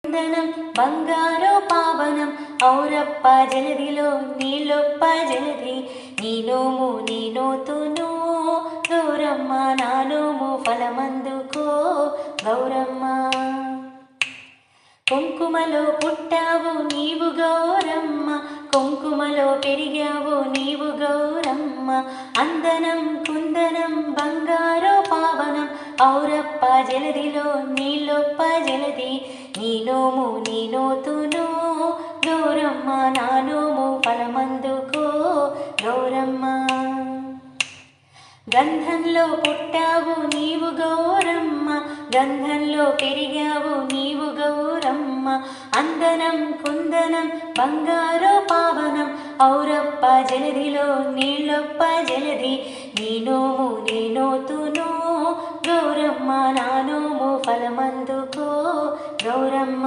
కుందనం బంగారు పావనం ఔరప్ప జలదిలో నీళ్ళొప్ప జలది నీ నోము నీ నోతును గౌరమ్మ నా నోము ఫలమందుకో గౌరమ్మ. కుంకుమలో పుట్టావు నీవు గౌరమ్మ, కుంకుమలో పెరిగావు నీవు గౌరమ్మ. అందనం కుందనం బంగారు పావనం ఔరప్ప జలదిలో నీళ్ళొప్ప జలది నీ నోము నీ నోతును గౌరమ్మ నా నోము ఫలమందుకో గౌరమ్మ. గంధంలో పుట్టావు నీవు గౌరమ్మ, గంధంలో పెరిగావు నీవు గౌరమ్మ. అందనం కుందనం బంగారు పావనం ఔరప్ప జలదిలో నీళ్ళొప్ప జలది నీ నోము నీ నోతును గౌరమ్మ నా నోము ఫలమందుకో గౌరమ్మ.